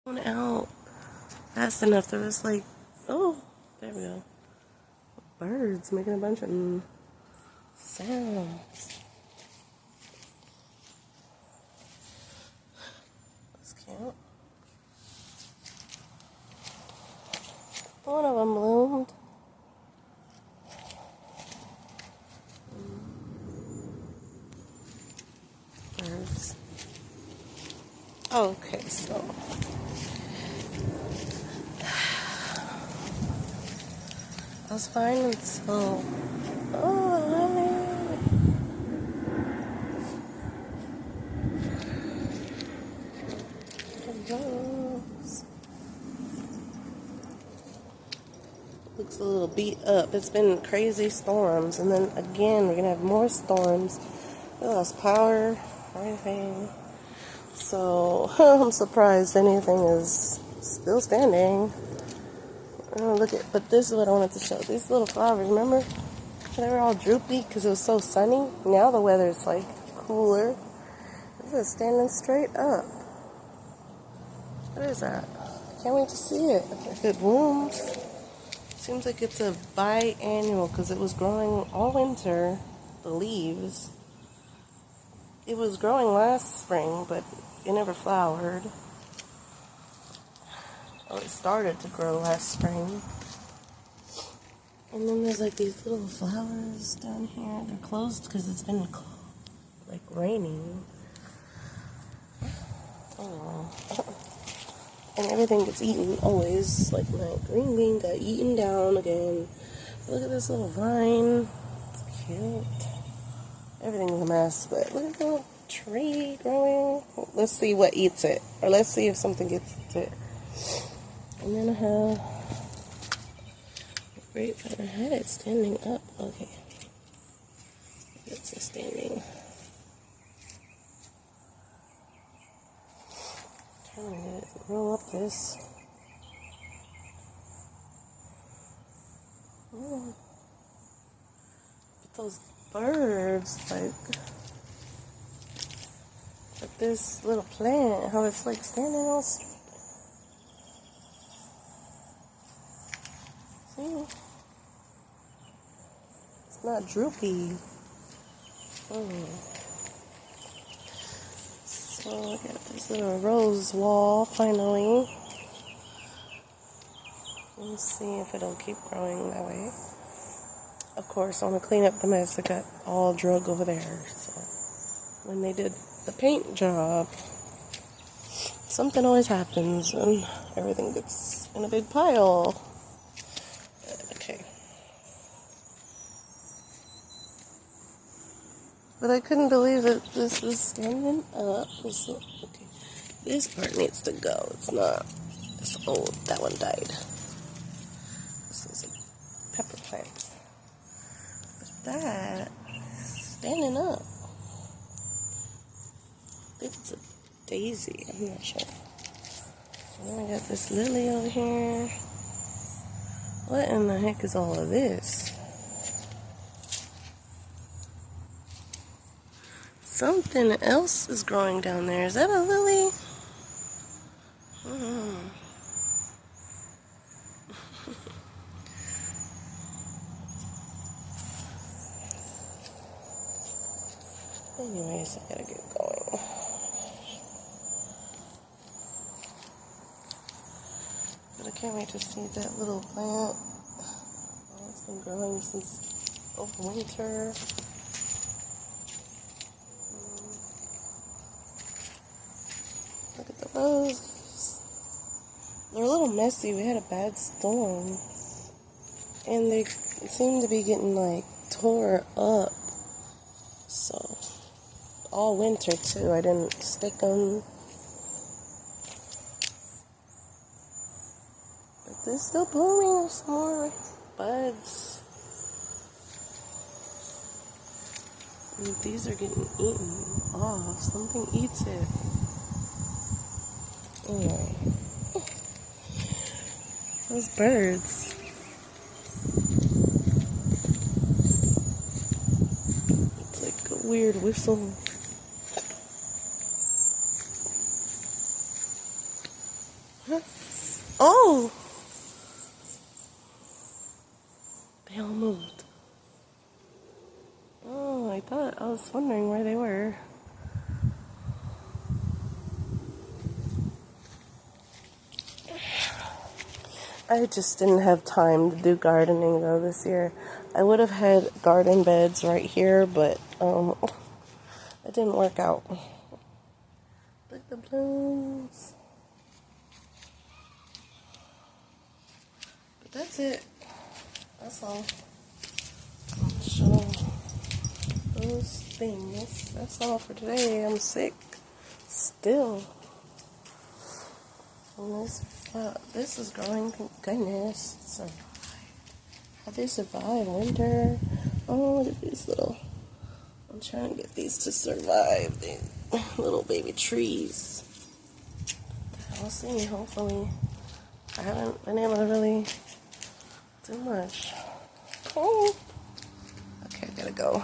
Going out fast enough. There was like, oh, there we go. Birds making a bunch of sounds. That's cute. One of them bloomed. Birds. Okay, so I was fine until looks a little beat up. It's been crazy storms, and then again we're gonna have more storms. We lost power, everything. So I'm surprised anything is still standing. But this is what I wanted to show. These little flowers, remember? They were all droopy because it was so sunny. Now the weather's like cooler. This is standing straight up. What is that? Can't wait to see it. If it blooms. Seems like it's a biannual because it was growing all winter, the leaves. It was growing last spring, but it never flowered. Oh, it started to grow last spring. And then there's like these little flowers down here. They're closed because it's been like raining. Oh. And everything gets eaten always. Like my green bean got eaten down again. Look at this little vine. It's cute. Everything's a mess, but look at the little tree growing. Let's see what eats it. Or let's see if something gets it. And then I have a grapevine. I had it standing up. Okay. It's standing. Trying to get it to grow up this. Oh. But those birds, like this little plant, how it's like standing all straight. See? It's not droopy. So I got this little rose wall finally. Let's see if it'll keep growing that way. Of course, I want to clean up the mess that got all drug over there. So when they did the paint job, something always happens and everything gets in a big pile. Okay. But I couldn't believe that this was standing up. Okay. This part needs to go. It's not. It's old. That one died. This is a pepper plant. That standing up. I think it's a daisy. I'm not sure. And then I got this lily over here. What in the heck is all of this? Something else is growing down there. Is that a lily? Anyways, I gotta get going. But I can't wait to see that little plant. Oh, it's been growing since over winter. Look at the roses. They're a little messy. We had a bad storm. And they seem to be getting like tore up. So all winter too. I didn't stick them. But they're still blooming. There's some more buds. And these are getting eaten off. Something eats it. Anyway. Those birds. It's like a weird whistle. Oh! They all moved. Oh, I was wondering where they were. I just didn't have time to do gardening though this year. I would have had garden beds right here, but it didn't work out. Look at the blooms. But that's it. That's all. I'll show those things. That's all for today. I'm sick still. And this is growing. Thank goodness. Survived. How they survive winter? Oh, look at these little. I'm trying to get these to survive. These little baby trees. We'll see. Hopefully, I haven't been able to really do much. Oh, okay, I gotta go.